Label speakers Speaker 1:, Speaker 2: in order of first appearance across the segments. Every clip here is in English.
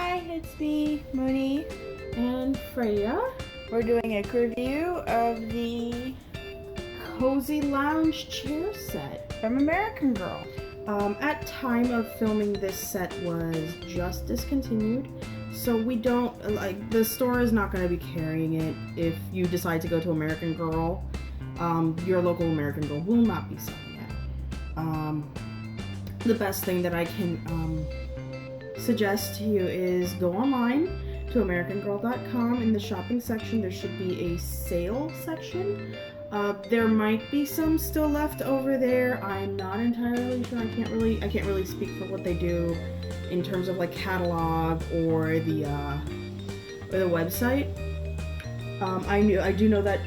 Speaker 1: Hi, it's me, Moony,
Speaker 2: and Freya.
Speaker 1: We're doing a review of the
Speaker 2: Cozy Lounge chair set
Speaker 1: from American Girl.
Speaker 2: At time of filming, this set was just discontinued, so we don't, the store is not going to be carrying it. If you decide to go to American Girl, your local American Girl will not be selling it. The best thing that I can suggest to you is go online to americangirl.com. In the shopping section there should be a sale section. There might be some still left over there. I'm not entirely sure. I can't really speak for what they do in terms of like catalog or the website. I do know that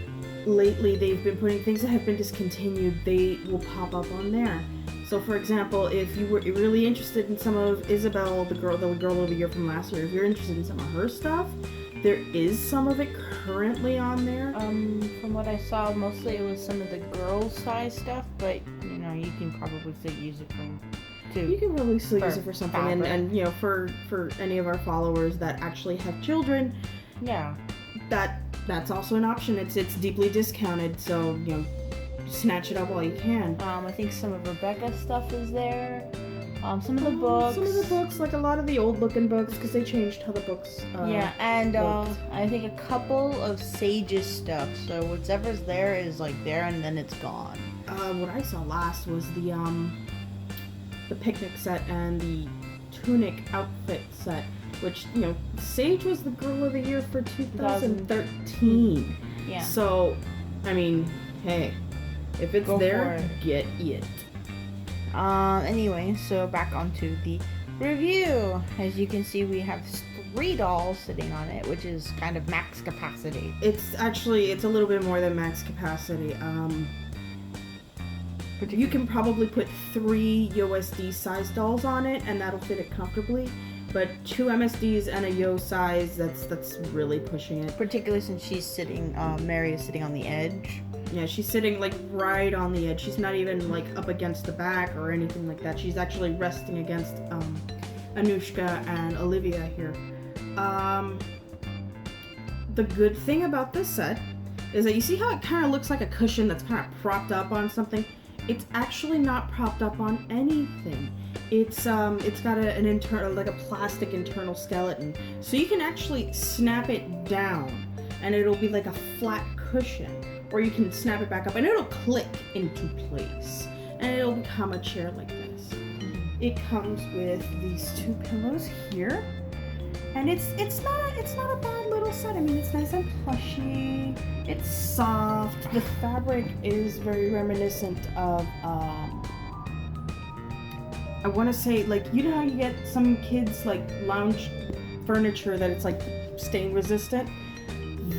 Speaker 2: lately they've been putting things that have been discontinued, they will pop up on there. So for example, if you were really interested in some of Isabel, the girl of the year from last year, if you're interested in some of her stuff, there is some of it currently on there.
Speaker 1: From what I saw, mostly it was some of the girls size stuff, but you know, you can probably still use it
Speaker 2: you can probably still use it for something, and you know, for any of our followers that actually have children,
Speaker 1: yeah,
Speaker 2: that's also an option. It's deeply discounted, so you know, snatch it up while you can.
Speaker 1: I think some of Rebecca's stuff is there. Some of the books,
Speaker 2: like a lot of the old looking books, because they changed how the books
Speaker 1: yeah, and I think a couple of Sage's stuff, so whatever's there is like there and then it's gone.
Speaker 2: What I saw last was the picnic set and the tunic outfit set, which, you know, Sage was the girl of the year for 2013.
Speaker 1: Yeah.
Speaker 2: So, I mean, hey, if it's there, get it.
Speaker 1: Anyway, so back onto the review. As you can see, we have 3 dolls sitting on it, which is kind of max capacity.
Speaker 2: It's a little bit more than max capacity. You can probably put 3 USD size dolls on it, and that'll fit it comfortably. But 2 MSDs and a Yo size, that's really pushing it.
Speaker 1: Particularly since she's sitting, Mary is sitting on the edge.
Speaker 2: Yeah, she's sitting like right on the edge. She's not even like up against the back or anything like that. She's actually resting against Anushka and Olivia here. The good thing about this set is that you see how it kind of looks like a cushion that's kind of propped up on something? It's actually not propped up on anything. It's got an internal, like a plastic internal skeleton. So you can actually snap it down and it'll be like a flat cushion. Or you can snap it back up and it'll click into place. And it'll become a chair like this. It comes with these 2 pillows here. And it's not a bad little set. I mean, it's nice and plushy. It's soft. The fabric is very reminiscent of I want to say, like, you know how you get some kids like lounge furniture that it's like stain resistant?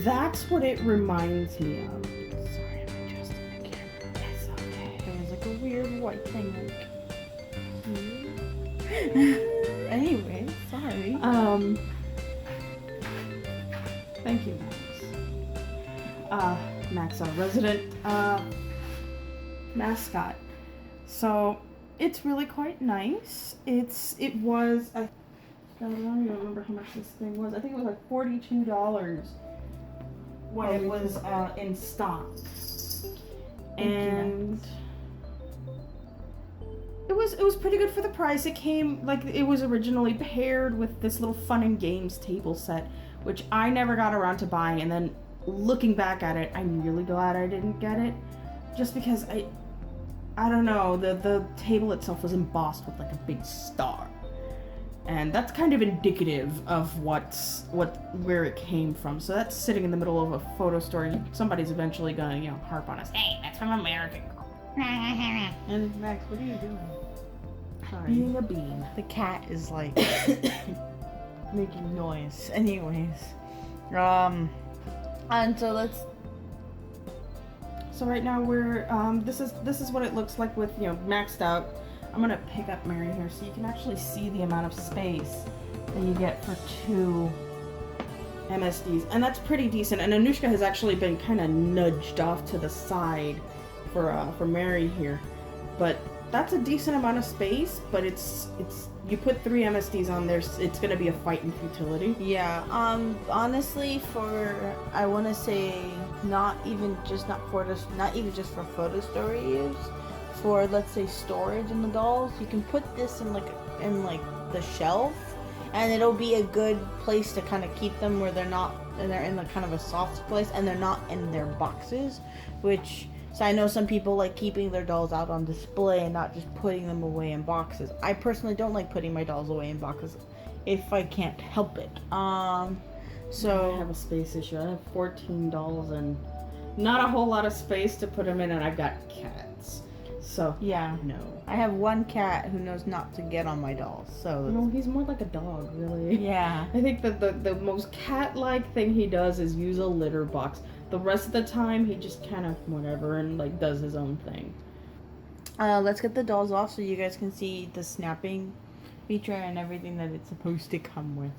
Speaker 2: That's what it reminds me of. Sorry, I'm adjusting the camera. It's okay.
Speaker 1: There was like a weird white thing like anyway, sorry.
Speaker 2: Thank you, Max. Max, our resident mascot. So it's really quite nice. It was, I don't even remember how much this thing was. I think it was like $42 when it was in stock. And it was pretty good for the price. It came, like, it was originally paired with this little fun and games table set, which I never got around to buying, and then looking back at it, I'm really glad I didn't get it, just because I don't know, the table itself was embossed with like a big star, and that's kind of indicative of where it came from. So that's sitting in the middle of a photo store, and somebody's eventually gonna, you know, harp on us. Hey, that's from American Girl.
Speaker 1: And Max, what are you doing? Sorry.
Speaker 2: Being a bean.
Speaker 1: The cat is like making noise. Anyways, and so
Speaker 2: So right now we're this is what it looks like with, you know, maxed out. I'm gonna pick up Mary here so you can actually see the amount of space that you get for 2 MSDs, and that's pretty decent. And Anushka has actually been kind of nudged off to the side for Mary here. But that's a decent amount of space, but it's you put 3 MSDs on there, it's gonna be a fight in futility.
Speaker 1: Yeah. Honestly, I want to say not even just for photo story use. For, let's say, storage in the dolls, you can put this in the shelf, and it'll be a good place to kind of keep them where they're in the kind of a soft place, and they're not in their boxes, so I know some people like keeping their dolls out on display and not just putting them away in boxes. I personally don't like putting my dolls away in boxes if I can't help it. So
Speaker 2: I have a space issue. I have 14 dolls and not a whole lot of space to put them in, and I've got cats. So
Speaker 1: yeah,
Speaker 2: no.
Speaker 1: I have one cat who knows not to get on my dolls. So
Speaker 2: no, he's more like a dog, really.
Speaker 1: Yeah.
Speaker 2: I think that the most cat-like thing he does is use a litter box. The rest of the time, he just kind of whatever and like does his own thing.
Speaker 1: Let's get the dolls off so you guys can see the snapping feature and everything that it's supposed to come with.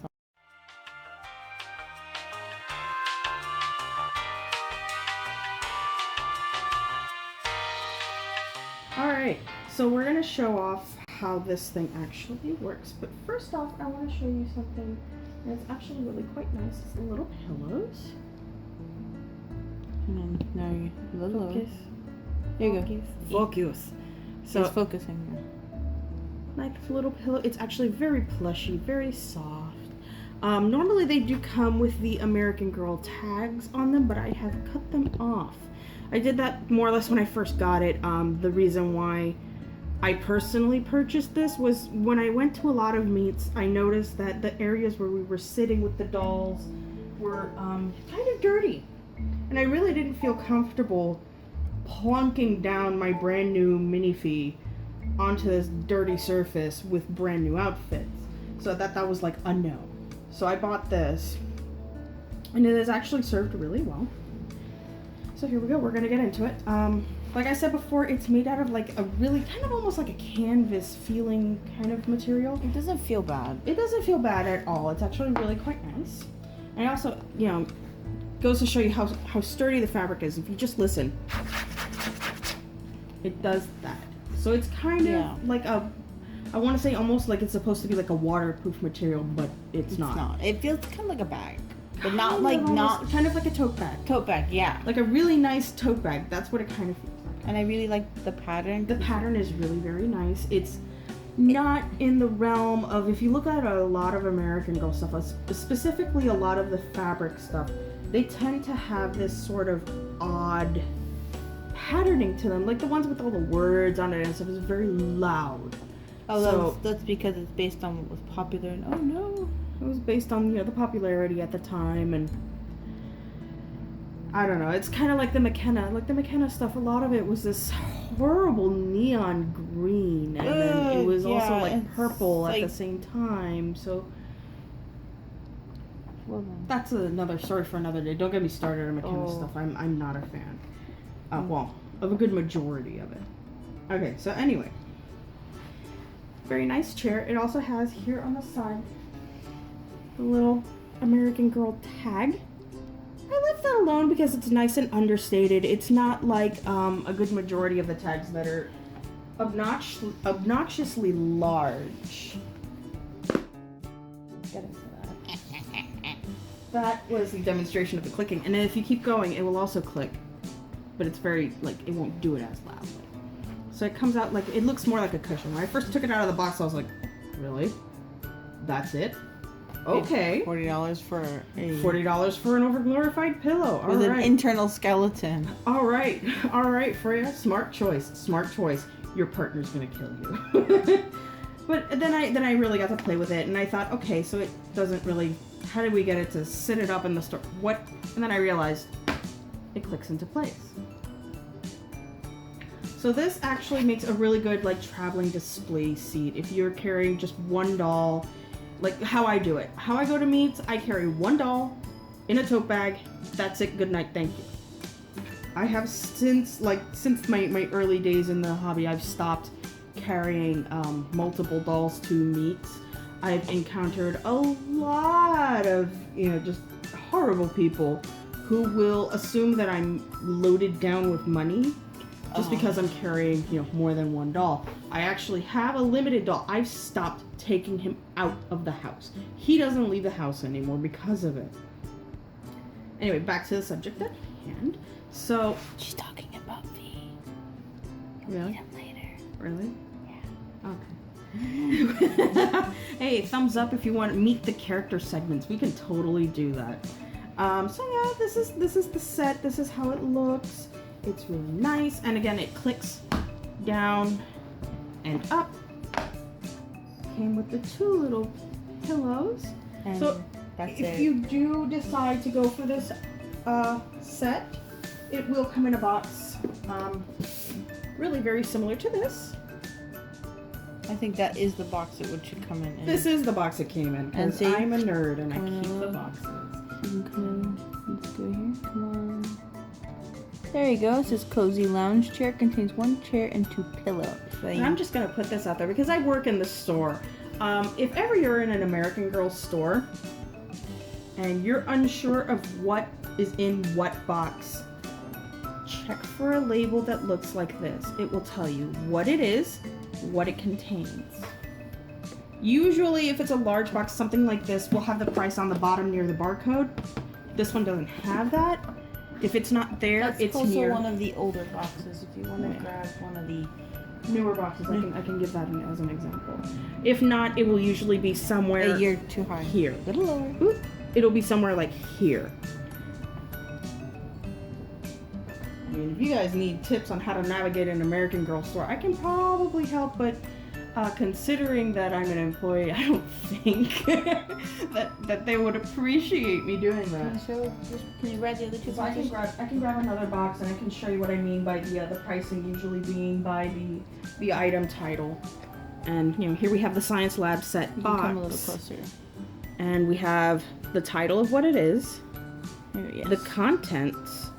Speaker 2: Alright, so we're going to show off how this thing actually works. But first off, I want to show you something that's actually really quite nice. It's the little pillows.
Speaker 1: And then, no,
Speaker 2: Focus.
Speaker 1: There you go.
Speaker 2: Focus. So
Speaker 1: it's focusing now.
Speaker 2: Nice little pillow. It's actually very plushy, very soft. Normally they do come with the American Girl tags on them, but I have cut them off. I did that more or less when I first got it. The reason why I personally purchased this was when I went to a lot of meets, I noticed that the areas where we were sitting with the dolls were kind of dirty. And I really didn't feel comfortable plunking down my brand new minifee onto this dirty surface with brand new outfits. So that was like a no. So I bought this, and it has actually served really well. So here we go, we're gonna get into it. Like I said before, it's made out of like a really kind of almost like a canvas feeling kind of material.
Speaker 1: It doesn't feel bad.
Speaker 2: It doesn't feel bad at all. It's actually really quite nice. And also, you know, goes to show you how sturdy the fabric is. If you just listen, it does that. So it's kind of like I want to say almost like it's supposed to be like a waterproof material, but it's not.
Speaker 1: It feels kind of like a bag, but
Speaker 2: Kind
Speaker 1: not
Speaker 2: of
Speaker 1: like
Speaker 2: almost, kind of like a tote bag.
Speaker 1: tote bag. Yeah.
Speaker 2: Like a really nice tote bag. That's what it kind of feels like.
Speaker 1: And I really like the pattern.
Speaker 2: The pattern is really, very nice. It's not in the realm of, if you look at a lot of American Girl stuff, specifically a lot of the fabric stuff, they tend to have this sort of odd patterning to them. Like the ones with all the words on it and stuff is very loud.
Speaker 1: Oh,
Speaker 2: so,
Speaker 1: that's because it's based on what was popular. And oh no,
Speaker 2: it was based on, you know, the popularity at the time, and I don't know. It's kind of like the McKenna stuff. A lot of it was this horrible neon green, and then it was also like purple at the same time. So that's another story for another day. Don't get me started on McKenna stuff. I'm not a fan. Well, of a good majority of it. Okay, so anyway, very nice chair. It also has here on the side the little American Girl tag. I left that alone because it's nice and understated. It's not like a good majority of the tags that are obnoxiously large. Get into that. That was the demonstration of the clicking. And then if you keep going, it will also click. But it's very, like, it won't do it as loudly. So it comes out like, it looks more like a cushion. When I first took it out of the box, I was like, really? That's it? Okay.
Speaker 1: $40 for
Speaker 2: $40 for an overglorified pillow. All
Speaker 1: with
Speaker 2: right.
Speaker 1: an internal skeleton.
Speaker 2: All right, Freya. Smart choice. Your partner's gonna kill you. But then I really got to play with it, and I thought, okay, so it doesn't really. How did we get it to sit it up in the store? What? And then I realized it clicks into place. So this actually makes a really good like traveling display seat if you're carrying just one doll. Like how I do it. How I go to meets, I carry one doll in a tote bag. That's it. Good night. Thank you. I have since my early days in the hobby, I've stopped carrying multiple dolls to meets. I've encountered a lot of, you know, just horrible people who will assume that I'm loaded down with money. just because I'm carrying, more than one doll. I actually have a limited doll. I've stopped taking him out of the house. He doesn't leave the house anymore because of it. Anyway, back to the subject at hand. So
Speaker 1: she's talking about V.
Speaker 2: Really?
Speaker 1: Meet him later.
Speaker 2: Really?
Speaker 1: Yeah.
Speaker 2: Okay. Hey, thumbs up if you want to meet the character segments. We can totally do that. So yeah, this is the set. This is how it looks. It's really nice, and again, it clicks down and up. Came with the 2 little pillows.
Speaker 1: And
Speaker 2: so
Speaker 1: that's
Speaker 2: if you do decide to go for this set, it will come in a box, really very similar to this.
Speaker 1: I think that is the box it should come in.
Speaker 2: This is the box it came in, because I'm a nerd and I keep the boxes.
Speaker 1: You can come in. Let's go here. Come on. There you go. It says cozy lounge chair. Contains 1 chair and 2 pillows.
Speaker 2: And I'm just going to put this out there because I work in the store. If ever you're in an American Girl store and you're unsure of what is in what box, check for a label that looks like this. It will tell you what it is, what it contains. Usually if it's a large box, something like this will have the price on the bottom near the barcode. This one doesn't have that. If it's not there,
Speaker 1: That's
Speaker 2: it's
Speaker 1: also
Speaker 2: here.
Speaker 1: one of the older boxes. If you want to grab one of the
Speaker 2: newer boxes, I can give that as an example. If not, it will usually be somewhere
Speaker 1: a year too high.
Speaker 2: Here.
Speaker 1: A little lower.
Speaker 2: Oop. It'll be somewhere like here. I mean, if you guys need tips on how to navigate an American Girl store, I can probably help, but considering that I'm an employee, I don't think that they would appreciate me doing that.
Speaker 1: Can you grab the other 2
Speaker 2: So I
Speaker 1: boxes?
Speaker 2: can grab another box, and I can show you what I mean by the pricing usually being by the item title. And here we have the Science Lab set
Speaker 1: You
Speaker 2: box.
Speaker 1: can come a little closer.
Speaker 2: And we have the title of what it is,
Speaker 1: Yes.
Speaker 2: the contents,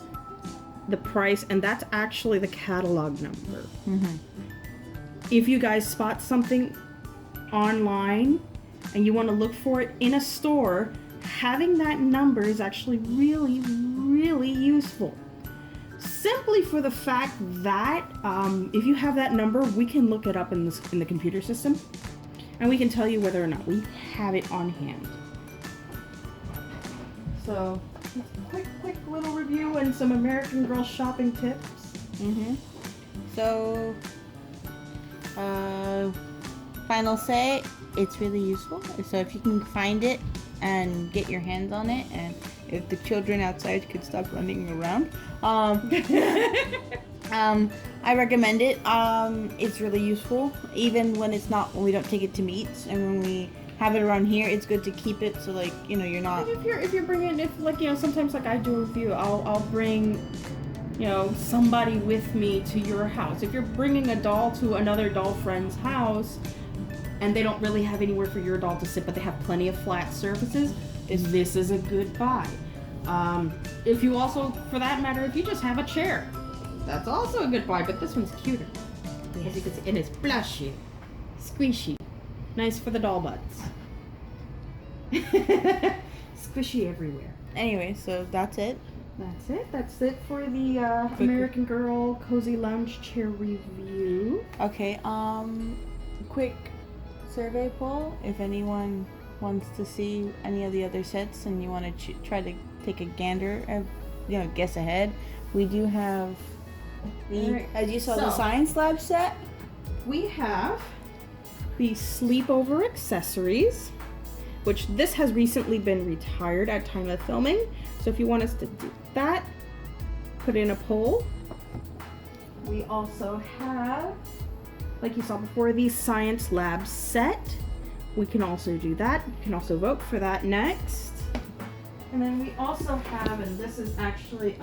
Speaker 2: the price, and that's actually the catalog number.
Speaker 1: Mm-hmm.
Speaker 2: If you guys spot something online and you want to look for it in a store, having that number is actually really, really useful. Simply for the fact that if you have that number, we can look it up in the computer system, and we can tell you whether or not we have it on hand. So, quick little review and some American Girl shopping tips.
Speaker 1: Mm-hmm. So, final say, it's really useful. So if you can find it and get your hands on it, and if the children outside could stop running around, I recommend it. It's really useful, even when we don't take it to meets, and when we have it around here, it's good to keep it so you're not.
Speaker 2: And if you're bringing, sometimes like I do with you, I'll bring somebody with me to your house. If you're bringing a doll to another doll friend's house and they don't really have anywhere for your doll to sit, but they have plenty of flat surfaces, this is a good buy. If you also, for that matter, if you just have a chair, that's also a good buy, but this one's cuter. As you can see, and it's plushy, squishy, nice for the doll butts. Squishy everywhere.
Speaker 1: Anyway, so that's it.
Speaker 2: That's it for the American Girl Cozy Lounge Chair review.
Speaker 1: Okay, quick survey poll. If anyone wants to see any of the other sets and you want to try to take a gander, guess ahead, we do have as you saw, the Science Lab set.
Speaker 2: We have the sleepover accessories, which this has recently been retired at time of filming. So if you want us to do that, put in a poll. We also have, like you saw before, the Science Lab set. We can also do that. You can also vote for that next. And then we also have, and this is actually,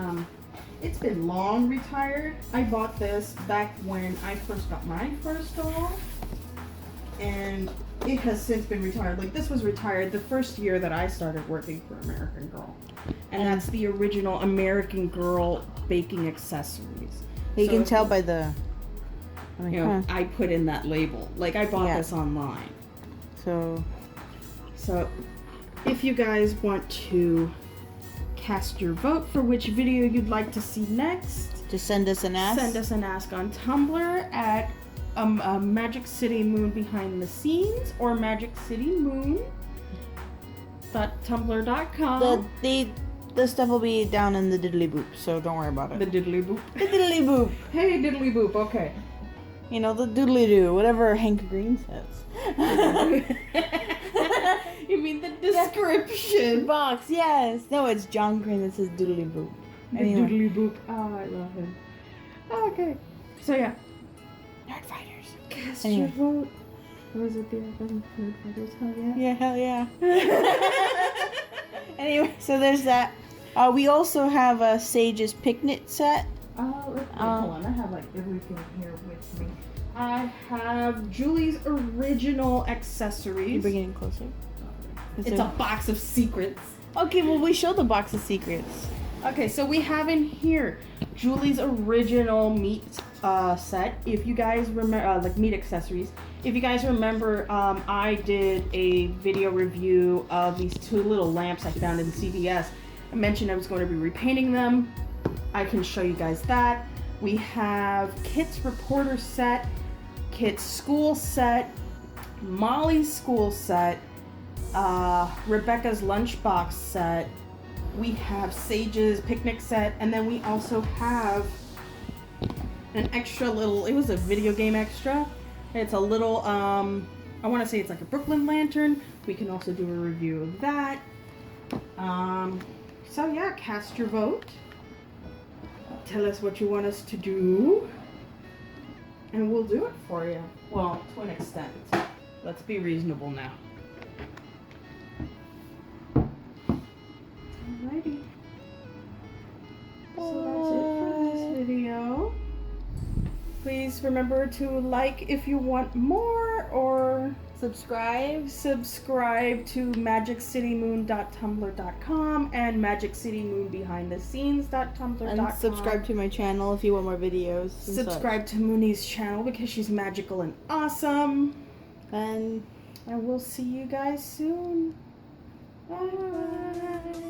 Speaker 2: it's been long retired. I bought this back when I first got my first doll, and it has since been retired. Like, this was retired the first year that I started working for American Girl. And that's the original American Girl baking accessories.
Speaker 1: You can tell by the...
Speaker 2: I put in that label. Like, I bought this online.
Speaker 1: So,
Speaker 2: if you guys want to cast your vote for which video you'd like to see next,
Speaker 1: To send us an ask?
Speaker 2: Send us an ask on Tumblr at Magic City Moon Behind the Scenes or magiccitymoon.tumblr.com.
Speaker 1: The stuff will be down in the diddly boop, so don't worry about it.
Speaker 2: The diddly boop.
Speaker 1: The diddly boop.
Speaker 2: Hey, diddly boop, okay.
Speaker 1: You know, the doodly doo, whatever Hank Green says.
Speaker 2: You mean the description?
Speaker 1: Box, yes. No, it's John Green that says doodly boop.
Speaker 2: The
Speaker 1: Anyway.
Speaker 2: doodly boop. Oh, I love him. Okay. So, yeah.
Speaker 1: Nerd Fighters.
Speaker 2: Cast
Speaker 1: Anyway.
Speaker 2: your vote. Was it the Nerd Fighters? Hell yeah.
Speaker 1: Yeah, hell yeah. Anyway, so there's that. We also have a Sage's Picnic set.
Speaker 2: Hold on. I have like everything here with me. I have Julie's original accessories.
Speaker 1: You're bringing it closer.
Speaker 2: It's a box of secrets.
Speaker 1: Okay, well, we showed the box of secrets.
Speaker 2: Okay, so we have in here Julie's original meat set. If you guys remember, like meat accessories. If you guys remember, I did a video review of these two little lamps I found in CVS. I mentioned I was going to be repainting them. I can show you guys that. We have Kit's reporter set, Kit's school set, Molly's school set, Rebecca's lunchbox set. We have Sage's picnic set, and then we also have an extra little, it was a video game extra. It's a little, I want to say it's like a Brooklyn lantern. We can also do a review of that. So yeah, cast your vote. Tell us what you want us to do, and we'll do it for you. Well, to an extent. Let's be reasonable now. Alrighty. So that's it for this video. Please remember to like if you want more, or subscribe to magiccitymoon.tumblr.com and magiccitymoonbehindthescenes.tumblr.com.
Speaker 1: And subscribe to my channel if you want more videos.
Speaker 2: Subscribe to Moony's channel because she's magical and awesome.
Speaker 1: And
Speaker 2: we'll see you guys soon. Bye.